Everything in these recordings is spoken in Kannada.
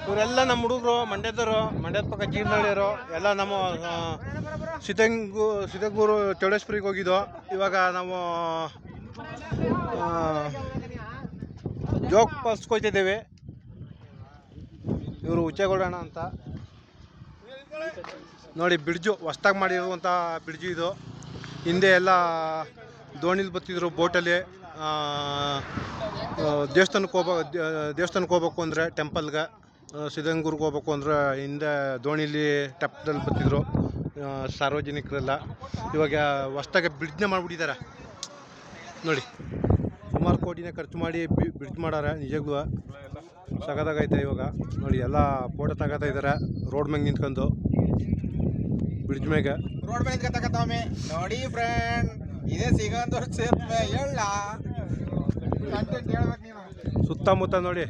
ಇವರೆಲ್ಲ ನಮ್ಮ ಹುಡುಗರು ಮಂಡ್ಯದವರು, ಮಂಡ್ಯದ ಪಕ್ಕ ಜೀವನಹಳ್ಳಿಯವರು ಎಲ್ಲ. ನಮ್ಮ ಸಿದ್ಧಗೂರು ಚೌಡೇಶ್ವರಿಗೆ ಹೋಗಿದ್ದೋ. ಇವಾಗ ನಾವು ಜೋಗ್ ಫಾಲ್ಸ್ಗೆ ಹೋಗ್ತಿದ್ದೇವೆ. ಇವರು ಉಚ್ಚೇಗೌಡಣ್ಣ ಅಂತ ನೋಡಿ. ಬ್ರಿಡ್ಜು ಹೊಸ್ದಾಗಿ ಮಾಡಿರುವಂಥ ಬ್ರಿಡ್ಜು ಇದು. ಹಿಂದೆ ಎಲ್ಲ ದೋಣಿಲಿ ಬರ್ತಿದ್ರು, ಬೋಟಲ್ಲಿ. ದೇವಸ್ಥಾನಕ್ಕೆ ಹೋಗ್ಬೇಕು ಅಂದರೆ, ಟೆಂಪಲ್ಗೆ ಸಿದ್ಧಗಂಗೂರ್ಗೆ ಹೋಗ್ಬೇಕು ಅಂದರೆ ಹಿಂದೆ ದೋಣಿಲಿ ಟೆಂಪದಲ್ಲಿ ಬರ್ತಿದ್ರು ಸಾರ್ವಜನಿಕರೆಲ್ಲ. ಇವಾಗ ಹೊಸ್ದಾಗಿ ಬ್ರಿಡ್ಜ್ನ ಮಾಡಿಬಿಟ್ಟಿದ್ದಾರೆ ನೋಡಿ. ಸುಮಾರು ಕೋಟಿನೇ ಖರ್ಚು ಮಾಡಿ ಬ್ರಿಡ್ಜ್ ಮಾಡಾರೆ. ನಿಜಕ್ಕೂ ಸಗದಾಗೈತೆ. ಇವಾಗ ನೋಡಿ ಎಲ್ಲ ಫೋಟೋ ತಗೋತಾ ಇದ್ದಾರೆ ರೋಡ್ ಮ್ಯಾಗ ನಿಂತ್ಕೊಂಡು. ಬ್ರಿಡ್ಜ್ ಮ್ಯಾಗ ರೋಡ್ ಮೇಲೆ ತಗತಾವೆ ನೋಡಿ ಫ್ರೆಂಡ್. ಇದೇ ಸಿಗಂದೂರು ಸೇತುವೆ. ಹೇಳ ಕಂಟೆಂಟ್ ಹೇಳ್ಬೇಕು ನೀನು. ಸುತ್ತಮುತ್ತ ನೋಡಿ,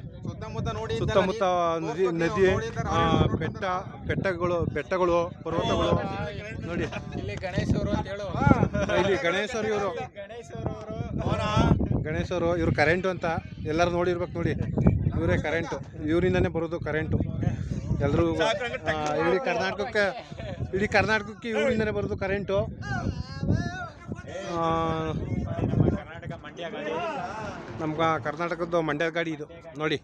ಸುತ್ತಮುತ್ತ ನದಿ, ಬೆಟ್ಟಗಳು, ಪರ್ವತಗಳು ನೋಡಿ. ಇಲ್ಲಿ ಗಣೇಶ್ ಅವರು ಅಂತ ಹೇಳು. ಇಲ್ಲಿ ಗಣೇಶರು, ಇವರು ಗಣೇಶವರು. ಇವರು ಕರೆಂಟು ಅಂತ ಎಲ್ಲರೂ ನೋಡಿರ್ಬೇಕು ನೋಡಿ. ಇವರೇ ಕರೆಂಟು, ಇವರಿಂದನೇ ಬರೋದು ಕರೆಂಟು. ಎಲ್ಲರೂ ಇಡೀ ಕರ್ನಾಟಕಕ್ಕೆ ಇವರಿಂದನೇ ಬರೋದು ಕರೆಂಟು. ನಮ್ಮ ಕರ್ನಾಟಕದ್ದು ಮಂಡ್ಯದ ಗಾಡಿ ಇದು ನೋಡಿ.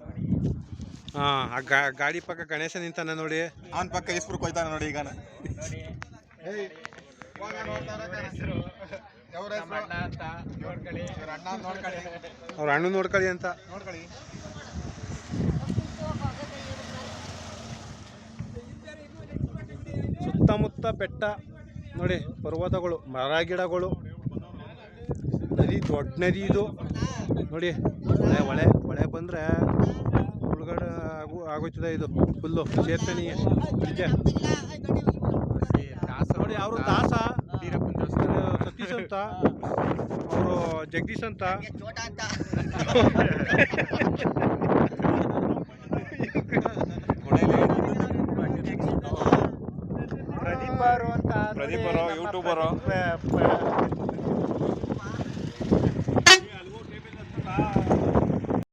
ಆ ಗಾಡಿ ಪಕ್ಕ ಗಣೇಶ ನಿಂತಾನೆ ನೋಡಿ. ಅವನ ಪಕ್ಕ ಈಸ್ಪುರಕ್ಕೆ ಹೋಯ್ತಾನೆ ನೋಡಿ. ಈಗ ಅವ್ರ ಅಣ್ಣ ನೋಡ್ಕೊಳ್ಳಿ ಅಂತ. ಸುತ್ತಮುತ್ತ ಬೆಟ್ಟ ನೋಡಿ, ಪರ್ವತಗಳು, ಮರ ಗಿಡಗಳು, ನದಿ, ದೊಡ್ಡ ನದಿ ಇದು ನೋಡಿ. ಹೊಳೆ ಬಂದರೆ ಉಳ್ಗಡೆ ಆಗೋಯ್ತದೆ ಇದು ಫುಲ್ಲು. ಸೇತನಿ ಬ್ರಿಡ್ಜ್ ನೋಡಿ. ಅವರು ದಾಸ ಸತೀಶ್ ಅಂತ, ಅವರು ಜಗದೀಶ್ ಅಂತ. ಪ್ರದೀಪರು ಯೂಟ್ಯೂಬರು.